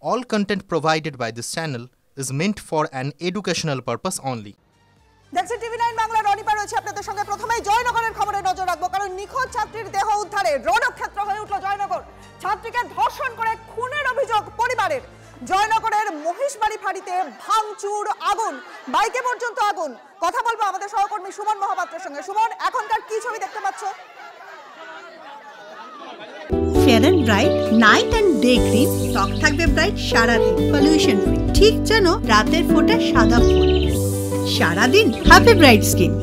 All content provided by this channel is meant for an educational purpose only. দেখছেন টিভি9 বাংলা। রনিপা রয়েছে আপনাদের সঙ্গে। প্রথমেই জয়নগরের খবরে নজর রাখবো, কারণ নিখোঁজ ছাত্রীর দেহ উদ্ধারে রণক্ষেত্র হয়ে উঠল জয়নগর। ছাত্রীকে ধর্ষণ করে খুনের অভিযোগ পরিবারের। জয়নগরের মহিষবাড়ি ফাঁড়িতে ভাঙচুর, আগুন, বাইকে পর্যন্ত আগুন। কথা বলবো আমাদের সহকর্মী সুমন মহাপাত্রের সঙ্গে। সুমন, এখনকার কি ছবি দেখতে পাচ্ছ? Fair and bright night and day cream, ত্বক থাকবে ব্রাইট সারাদিন, পলিউশন ফ্রি, ঠিক যেন রাতের ফোঁটা সাদা ফুল। সারাদিন হ্যাপি ব্রাইট স্কিন।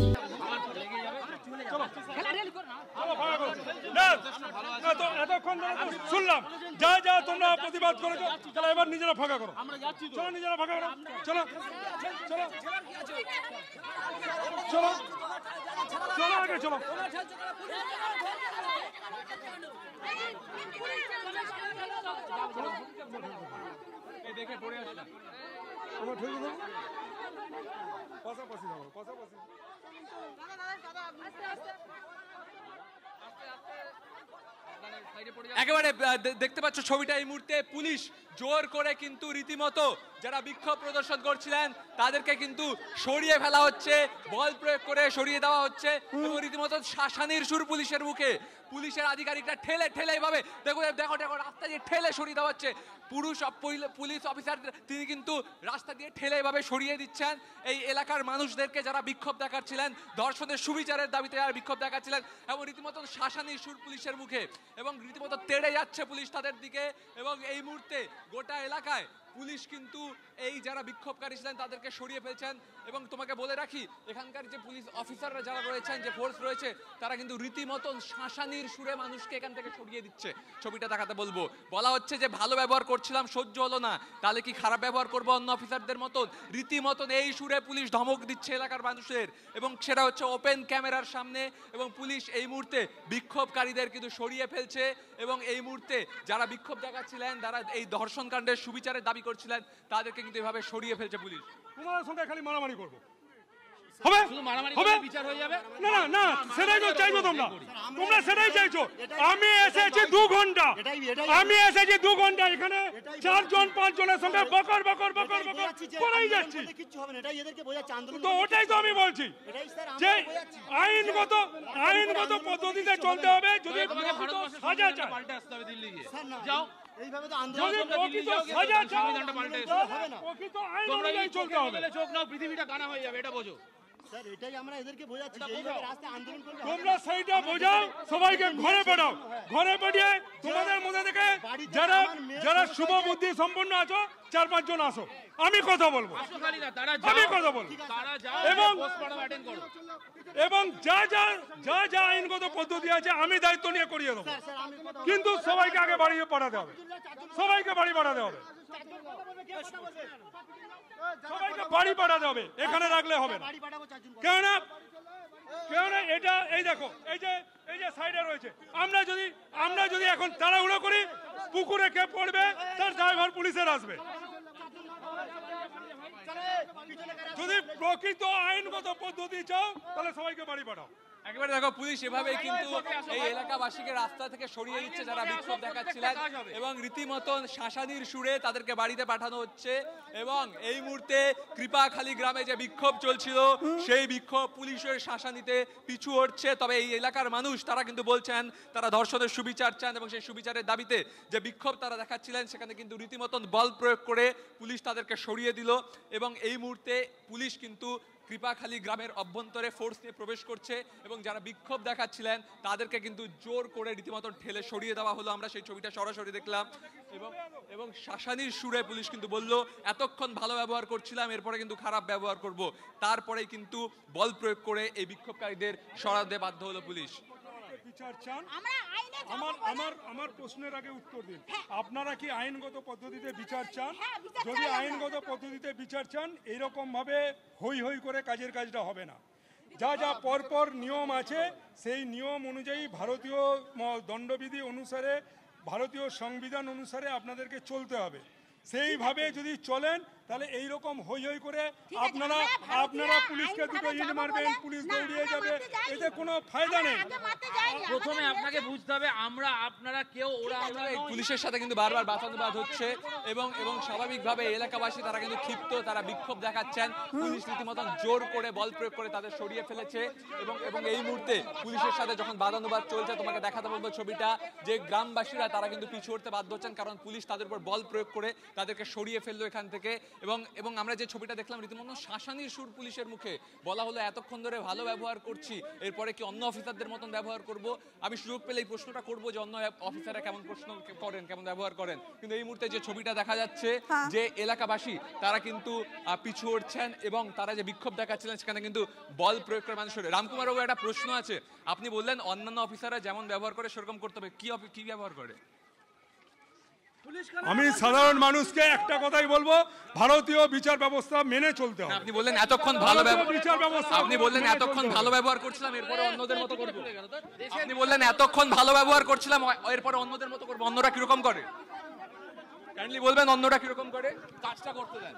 শুনলাম যা যা তোমরা প্রতিবাদ করেছো, তাহলে এবার নিজেরা ফাঁকা করো। চলো নিজেরা ফাঁকা করো, চলো চলো চলো চলো আগে চলো। দেখে পড়ে আসলাম পাশাপাশি যাবো, পাশাপাশি একেবারে দেখতে পাচ্ছ ছবিটা। এই মুহূর্তে পুলিশ জোর করে কিন্তু রীতিমতো যারা বিক্ষোভ প্রদর্শন করছিলেন তাদেরকে কিন্তু সরিয়ে ফেলা হচ্ছে, বল প্রয়োগ করে সরিয়ে দেওয়া হচ্ছে এবং রীতিমতো শাসানির সুর পুলিশের মুখে। পুলিশের আধিকারিকরা ঠেলে ঠেলে এইভাবে দেখো দেখো দেখো রাস্তা দিয়ে ঠেলে সরিয়ে দেওয়া হচ্ছে। পুলিশ অফিসার তিনি কিন্তু রাস্তা দিয়ে ঠেলে এভাবে সরিয়ে দিচ্ছেন এই এলাকার মানুষদেরকে যারা বিক্ষোভ দেখাচ্ছিলেন, ধর্ষণের সুবিচারের দাবিতে যারা বিক্ষোভ দেখাচ্ছিলেন, এবং রীতিমতো শাসানির সুর পুলিশের মুখে এবং রীতিমতো তেড়ে যাচ্ছে পুলিশ তাদের দিকে। এবং এই মুহূর্তে গোটা এলাকায় পুলিশ কিন্তু এই যারা বিক্ষোভকারী ছিলেন তাদেরকে সরিয়ে ফেলছেন। এবং তোমাকে বলে রাখি, এখানকার যে পুলিশ অফিসাররা যারা রয়েছেন, যে ফোর্স রয়েছে, তারা কিন্তু রীতিমতন শাসানির সুরে মানুষকে এখান থেকে সরিয়ে দিচ্ছে। ছবিটা দেখাতে বলবো। বলা হচ্ছে যে ভালো ব্যবহার করছিলাম, সহ্য হলো না, তাহলে কি খারাপ ব্যবহার করবো অন্য অফিসারদের মতন? রীতিমতন এই সুরে পুলিশ ধমক দিচ্ছে এলাকার মানুষের, এবং সেটা হচ্ছে ওপেন ক্যামেরার সামনে। এবং পুলিশ এই মুহূর্তে বিক্ষোভকারীদের কিন্তু সরিয়ে ফেলছে। এবং এই মুহূর্তে যারা বিক্ষোভ দেখাচ্ছিলেন, যারা এই ধর্ষণ কাণ্ডের সুবিচারের দাবি করছিলেন, তাদেরকে কিন্তু এভাবে সরিয়ে ফেলছে পুলিশ। তোমার সঙ্গে খালি মারামারি করবো, হবে হবে বিচার হয়ে যাবে? না না না, সেটাই তো চাইছো তোমরা, তোমরা সেটাই চাইছো। আমি এসেছি 2 ঘন্টা, আমি এসেছি 2 ঘন্টা, এখানে 4 জন 5 জনের সঙ্গে বকর বকর বকর বকর করেই যাচ্ছি। তো ওটাই তো আমি বলছি যে আইনগত পদ্ধতিতে চলতে হবে। যদি সাজা চায়, যাও এইভাবে তো আন্দোলন সাজা চায়, প্রকৃত আইন অনুযায়ী চলতে হবে। চোখ নাও, পৃথিবীটা কানা হয়ে যাবে, এটা বোঝো। স্যার এটাই আমরা এদেরকে বোঝাচ্ছি যে এইভাবে রাস্তায় আন্দোলন করলে তোমরা সেইটা বোঝাও, সবাইকে ঘরে পাঠাও। ঘরে পাঠিয়ে তোমাদের মধ্যে থেকে যারা যারা শুভ বুদ্ধি সম্পন্ন আছো 4-5 জন আসো, আমি কথা বলবো, আমি কথা বলবো। এবং যা যা যা যা আইনগত পদ্ধতি আছে আমি দায়িত্ব নিয়ে করিয়ে দেবো। কিন্তু সবাইকে আগে বাড়ি পাঠাতে হবে, সবাইকে বাড়ি পাঠাতে হবে, সবাইকে বাড়ি পাঠাতে হবে, এখানে রাখলে হবে না। কেননা এটা এই দেখো, এই যে সাইডে রয়েছে, আমরা যদি এখন তাড়াহুড়ো করি, পুকুরে কে পড়বে তার ড্রাইভার পুলিশের আসবে। যদি প্রকৃত আইনগত পদ্ধতি চাও তাহলে সবাইকে বাড়ি পাঠাও। একেবারে দেখো, পুলিশ এভাবেই কিন্তু এই এলাকাবাসীকে রাস্তা থেকে সরিয়ে দিচ্ছে যারা বিক্ষোভ দেখাচ্ছিলেন, এবং রীতিমতন শাসানির সুরে তাদেরকে বাড়িতে পাঠানো হচ্ছে। এবং এই মুহূর্তে কৃপাখালী গ্রামে যে বিক্ষোভ চলছিল, সেই বিক্ষোভ পুলিশের শাসানিতে পিছু হটছে। তবে এই এলাকার মানুষ তারা কিন্তু বলছেন তারা ধর্ষণের সুবিচার চান, এবং সেই সুবিচারের দাবিতে যে বিক্ষোভ তারা দেখাচ্ছিলেন সেখানে কিন্তু রীতিমতন বল প্রয়োগ করে পুলিশ তাদেরকে সরিয়ে দিল। এবং এই মুহূর্তে পুলিশ কিন্তু কৃপাখালী গ্রামের অভ্যন্তরে ফোর্স নিয়ে প্রবেশ করছে, এবং যারা বিক্ষোভ দেখাচ্ছিলেন তাদেরকে কিন্তু জোর করে রীতিমতো ঠেলে সরিয়ে দেওয়া হলো। আমরা সেই ছবিটা সরাসরি দেখলাম। এবং শাসানির সুরে পুলিশ কিন্তু বলল, এতক্ষণ ভালো ব্যবহার করছিলাম, এরপরে কিন্তু খারাপ ব্যবহার করব। তারপরেই কিন্তু বল প্রয়োগ করে এই বিক্ষোভকারীদের সরাতে বাধ্য হলো পুলিশ। বিচার চান? আমার প্রশ্নের আগে উত্তর দিন। আপনারা কি আইনগত পদ্ধতিতে বিচার চান? যদি আইনগত পদ্ধতিতে বিচার চান, এইরকম ভাবে হই হই করে কাজটা হবে না। যা যা পরপর নিয়ম আছে, সেই নিয়ম অনুযায়ী ভারতীয় দণ্ডবিধি অনুসারে, ভারতীয় সংবিধান অনুসারে আপনাদেরকে চলতে হবে। সেইভাবে যদি চলেন তাহলে এইরকম হই হই করে আপনারা পুলিশকে দুটো ইট মারবেন, পুলিশ দৌড়িয়ে যাবে, এতে কোনো ফায়দা নেই। প্রথমে আপনাকে বুঝতে হবে আপনারা কেউ আমরা পুলিশের সাথে কিন্তু বারবার বাদানুবাদ হচ্ছে এবং স্বাভাবিকভাবে এলাকাবাসী তারা কিন্তু ক্ষিপ্ত, তারা বিক্ষোভ দেখাচ্ছেন। পুলিশ রীতিমতন জোর করে বল প্রয়োগ করে তাদের সরিয়ে ফেলেছে এবং এই মুহূর্তে পুলিশের সাথে যখন বাদানুবাদ চলছে, তোমাকে দেখাতে বলবো ছবিটা, যে গ্রামবাসীরা তারা কিন্তু পিছু হটতে বাধ্য হচ্ছেন, কারণ পুলিশ তাদের উপর বল প্রয়োগ করে তাদেরকে সরিয়ে ফেললো এখান থেকে। এবং আমরা যে ছবিটা দেখলাম রীতিমতো শাসানির সুর পুলিশের মুখে, বলা হলো এতক্ষণ ধরে ভালো ব্যবহার করছি, এরপরে কি অন্য অফিসারদের মতন ব্যবহার করব? আমি সুযোগ পেলে এই প্রশ্নটা করবো যে অন্য অফিসাররা কেমন প্রশ্ন করেন, কেমন ব্যবহার করেন। কিন্তু এই মুহূর্তে যে ছবিটা দেখা যাচ্ছে যে এলাকাবাসী তারা কিন্তু পিছু হটছেন এবং তারা যে বিক্ষোভ দেখাচ্ছিলেন সেখানে কিন্তু বল প্রয়োগ করে মানুষ। রামকুমার বাবু, একটা প্রশ্ন আছে, আপনি বললেন অন্যান্য অফিসাররা যেমন ব্যবহার করে সেরকম করতে হবে, কি ব্যবহার করে? আমি সাধারণ মানুষকে একটা কথাই বলবো, ভারতীয় বিচার ব্যবস্থা মেনে চলতে হবে। আপনি বললেন এতক্ষণ ভালো ব্যবহার করছিলাম, এরপরে অন্যদের মতো করব। আপনি বললেন এতক্ষণ ভালো ব্যবহার করছিলাম, এরপরে অন্যদের মতো করব। অন্যরা কিরকম করে কাইন্ডলি বলবেন, অন্যরা কিরকম করে কাজটা করতে দেন।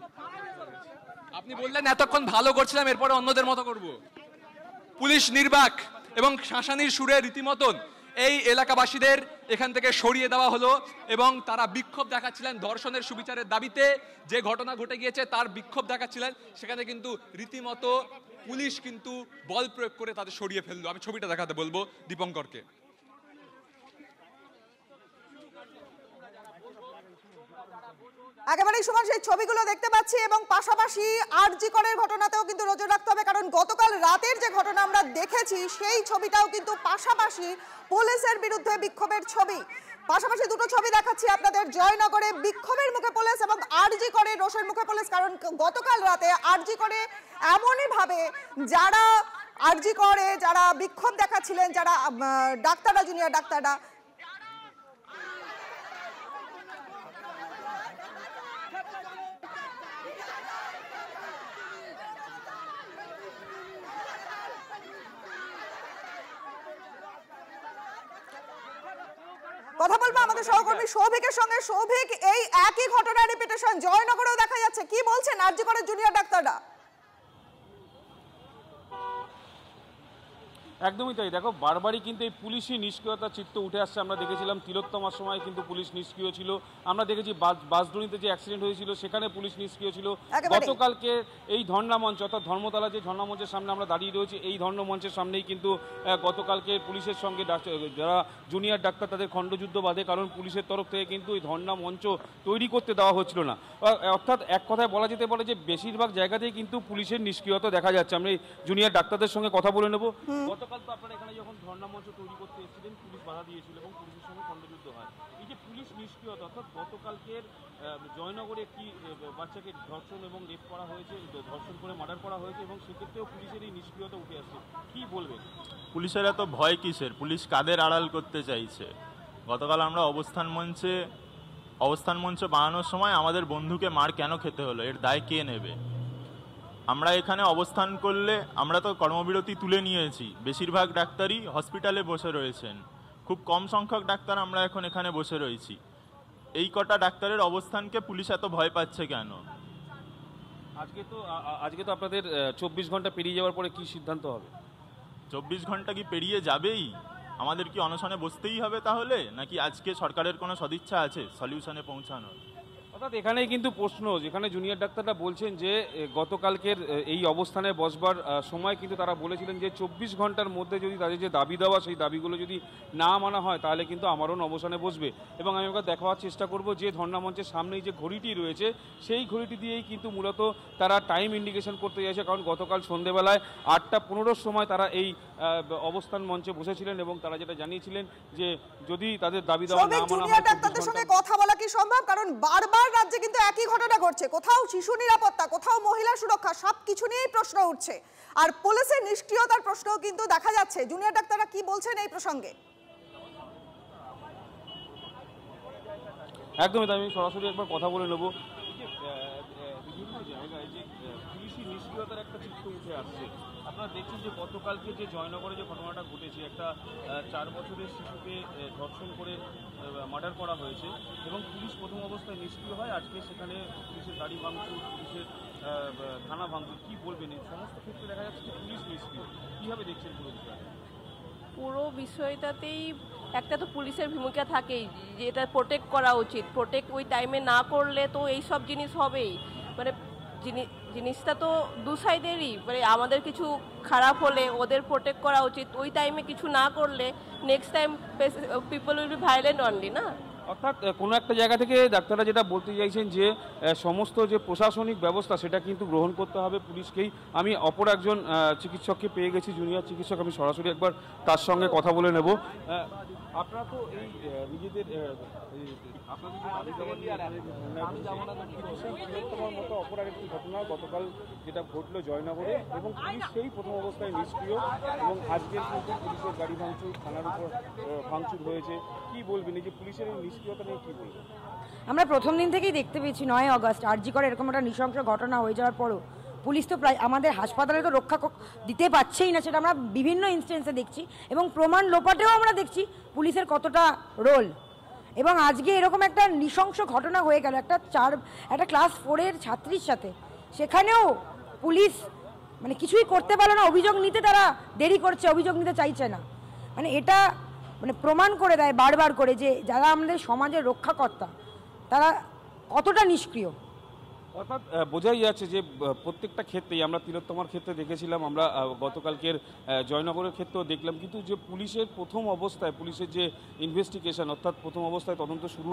আপনি বললেন এতক্ষণ ভালো করছিলাম, এরপরে অন্যদের মতো করব। পুলিশ নির্বাক এবং শাসানির সুরে রীতিমতন এই এলাকাবাসীদের এখান থেকে সরিয়ে দেওয়া হলো এবং তারা বিক্ষোভ দেখাচ্ছিলেন ধর্ষণের সুবিচারের দাবিতে। যে ঘটনা ঘটে গিয়েছে তার বিক্ষোভ দেখাচ্ছিলেন, সেখানে কিন্তু রীতিমতো পুলিশ কিন্তু বল প্রয়োগ করে তাদের সরিয়ে ফেললো। আমি ছবিটা দেখাতে বলবো দীপঙ্করকে। একেবারেই সমান সেই ছবিগুলো দেখতে পাচ্ছি এবং পাশাপাশি আরজি করের ঘটনাতেও কিন্তু নজর রাখতে হবে, কারণ গতকাল রাতের যে ঘটনা আমরা দেখেছি সেই ছবিটাও কিন্তু পাশাপাশি পুলিশের বিরুদ্ধে বিক্ষোভের ছবি। পাশাপাশি দুটো ছবি দেখাচ্ছি আপনাদের, জয়নগরে বিক্ষোভের মুখে পুলিশ এবং আরজি করে রোষের মুখে পুলিশ। কারণ গতকাল রাতে আরজি করে এমনই ভাবে যারা আরজি করে যারা বিক্ষোভ দেখাচ্ছিলেন, যারা ডাক্তাররা, জুনিয়র ডাক্তাররা, কথা বলবো আমাদের সহকর্মী সৌভিকের সঙ্গে। সৌভিক, এই একই ঘটনার রিপিটেশন জয়নগরেও দেখা যাচ্ছে, কি বলছেন আরজি করের জুনিয়র ডাক্তাররা? একদমই তাই। দেখো, বারবারই কিন্তু এই পুলিশি নিষ্ক্রিয়তার চিত্র উঠে আসছে। আমরা দেখেছিলাম তিলোত্তমার সময় কিন্তু পুলিশ নিষ্ক্রিয় ছিল, আমরা দেখেছি বাসডুনিতে যে অ্যাক্সিডেন্ট হয়েছিল সেখানে পুলিশ নিষ্ক্রিয় ছিল। গতকালকে এই ধর্ণা মঞ্চ, অর্থাৎ ধর্মতলা যে ধর্ণা মঞ্চের সামনে আমরা দাঁড়িয়ে রয়েছি, এই ধর্ণা মঞ্চের সামনেই কিন্তু গতকালকে পুলিশের সঙ্গে যারা জুনিয়র ডাক্তার তাদের খণ্ডযুদ্ধ বাঁধে, কারণ পুলিশের তরফ থেকে কিন্তু এই ধর্ণা মঞ্চ তৈরি করতে দেওয়া হচ্ছিল না। অর্থাৎ এক কথায় বলা যেতে পারে যে বেশিরভাগ জায়গাতেই কিন্তু পুলিশের নিষ্ক্রিয়তা দেখা যাচ্ছে। আমরা এই জুনিয়র ডাক্তারদের সঙ্গে কথা বলে নেব। গতকাল তো আপনারা এখানে যখন ধর্ণা মঞ্চ তৈরি করতে এসেছিলেন, পুলিশ বাধা দিয়েছিল এবং পুলিশের সঙ্গে খণ্ডযুদ্ধ হয়। এই যে পুলিশ নিষ্ক্রিয়তা, অর্থাৎ গতকালকের জয়নগরে একটি বাচ্চাকে ধর্ষণ এবং রেপ করা হয়েছে, ধর্ষণ করে মার্ডার করা হয়েছে এবং সেক্ষেত্রেও পুলিশের এই নিষ্ক্রিয়তা উঠে আসছে, কি বলবেন? পুলিশের এত ভয় কিসের? পুলিশ কাদের আড়াল করতে চাইছে? গতকাল আমরা অবস্থান মঞ্চ বানানোর সময় আমাদের বন্ধুকে মার কেন খেতে হলো, এর দায় কে নেবে? আমরা এখানে অবস্থান করলে আমরা তো কর্মবিরতি তুলে নিয়েছি, বেশিরভাগ ডাক্তারই হসপিটালে বসে রয়েছেন, খুব কম সংখ্যক ডাক্তার আমরা এখন এখানে বসে রয়েছি। এই কটা ডাক্তারের অবস্থানকে পুলিশ এত ভয় পাচ্ছে কেন? আজকে তো আপনাদের 24 ঘন্টা পেরিয়ে যাওয়ার পরে কি সিদ্ধান্ত হবে? 24 ঘন্টা কি পেরিয়ে যাবেই? আমাদের কি অনশনে বসতেই হবে তাহলে, নাকি আজকে সরকারের কোনো সদিচ্ছা আছে সলিউশনে পৌঁছানোর? অর্থাৎ এখানেই কিন্তু প্রশ্ন, যেখানে জুনিয়র ডাক্তাররা বলছেন যে গতকালকের এই অবস্থানে বসবার সময় কিন্তু তারা বলেছিলেন যে 24 ঘন্টার মধ্যে যদি তাদের যে দাবি দেওয়া সেই দাবিগুলো যদি না মানা হয় তাহলে কিন্তু আমারও অবসানে বসবে। এবং আমি ওকে দেখাবার চেষ্টা করব যে ধর্ণা মঞ্চের সামনেই যে ঘড়িটি রয়েছে সেই ঘড়িটি দিয়েই কিন্তু মূলত তারা টাইম ইন্ডিকেশন করতে চাইছে, কারণ গতকাল সন্ধ্যেবেলায় 8:15 সময় তারা এই অবস্থান মঞ্চে বসেছিলেন এবং তারা যেটা জানিয়েছিলেন যে যদি তাদের দাবি দেওয়া না মানা হয়। ডাক্তারদের সঙ্গে কথা বলা কি সম্ভব? কারণ বারবার রাজ্যে কিন্তু একই ঘটনা ঘটছে, কোথাও শিশু নিরাপত্তা, কোথাও মহিলা সুরক্ষা, সবকিছু নিয়েই প্রশ্ন উঠছে, আর পুলিশের নিষ্ক্রিয়তার প্রশ্নও কিন্তু দেখা যাচ্ছে। জুনিয়র ডাক্তাররা কি বলছেন এই প্রসঙ্গে? একদমই, আমি সরাসরি একবার কথা বলে নেব। বিভিন্ন জায়গায় যে পুলিশি নিষ্ক্রিয়তার একটা চিত্র উঠে আসছে। আপনারা দেখছেন যে গতকালকে যে জয়নগরে যে ঘটনাটা ঘটেছে, একটা 4 বছরের শিশুকে ধর্ষণ করে মার্ডার করা হয়েছে এবং পুলিশ প্রথম অবস্থায় নিষ্ক্রিয় হয়। আজকে সেখানে পুলিশের গাড়ি ভাঙচুর, পুলিশের থানা ভাঙচুর, কী বলবেন? এই সমস্ত ক্ষেত্রে দেখা যাচ্ছে যে পুলিশ নিষ্ক্রিয়। কীভাবে দেখছেন পুরো বিষয়টা? পুরো বিষয়টাতেই একটা তো পুলিশের ভূমিকা থাকেই, যে এটা প্রোটেক্ট করা উচিত। প্রোটেক্ট ওই টাইমে না করলে তো এই সব জিনিস হবেই। মানে জিনিসটা তো দু সাইডেরই, মানে আমাদের কিছু খারাপ হলে ওদের প্রোটেক্ট করা উচিত। ওই টাইমে কিছু না করলে next time people will be violent only, না? অর্থাৎ কোনো একটা জায়গা থেকে ডাক্তাররা যেটা বলতে চাইছেন যে সমস্ত যে প্রশাসনিক ব্যবস্থা সেটা কিন্তু গ্রহণ করতে হবে পুলিশকেই। আমি অপর একজন চিকিৎসককে পেয়ে গেছি, জুনিয়র চিকিৎসক, আমি সরাসরি একবার তার সঙ্গে কথা বলে নেব। আপনারা তো এই নিজেদের মতো অপর আরেকটি ঘটনা গতকাল যেটা ঘটলো জয়নগরে, এবং পুলিশ সেই প্রথম অবস্থায় নিষ্ক্রিয় এবং আজকের কিন্তু পুলিশের গাড়ি ভাঙচুর, থানার উপর ভাঙচুর হয়েছে। কি বলবেন এই যে পুলিশের এই নিষ্ক্রিয়তা নিয়ে, কি বলবেন? আমরা প্রথম দিন থেকেই দেখতে পেয়েছি 9 আগস্ট আরজি করে এরকম একটা নৃশংস ঘটনা হয়ে যাওয়ার পরও পুলিশ তো প্রায় আমাদের হাসপাতালে তো রক্ষা দিতে পারছেই না, সেটা আমরা বিভিন্ন ইনস্টেন্সে দেখছি এবং প্রমাণ লোপাটেও আমরা দেখছি পুলিশের কতটা রোল। এবং আজকে এরকম একটা নৃশংস ঘটনা হয়ে গেল একটা ক্লাস 4-এর ছাত্রীর সাথে, সেখানেও পুলিশ মানে কিছুই করতে পারলো না। অভিযোগ নিতে তারা দেরি করছে, অভিযোগ নিতে চাইছে না। মানে এটা মানে প্রমাণ করে দেয় বারবার করে যে যারা আমাদের সমাজের রক্ষাকর্তা তারা কতটা নিষ্ক্রিয়। অর্থাৎ বোঝাই যাচ্ছে যে প্রত্যেকটা ক্ষেত্রেই, আমরা তিলোত্তমার ক্ষেত্রে দেখেছিলাম, আমরা গতকালকের জয়নগরের ক্ষেত্রেও দেখলাম, কিন্তু যে পুলিশের প্রথম অবস্থায় পুলিশের যে ইনভেস্টিগেশন, অর্থাৎ প্রথম অবস্থায় তদন্ত শুরু,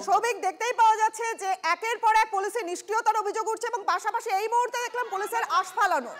সৌভিক দেখতেই পাওয়া যাচ্ছে যে একের পর এক পুলিশের নিষ্ক্রিয়তার অভিযোগ উঠছে এবং পাশাপাশি এই মুহূর্তে দেখলাম পুলিশের আস্ফালনও।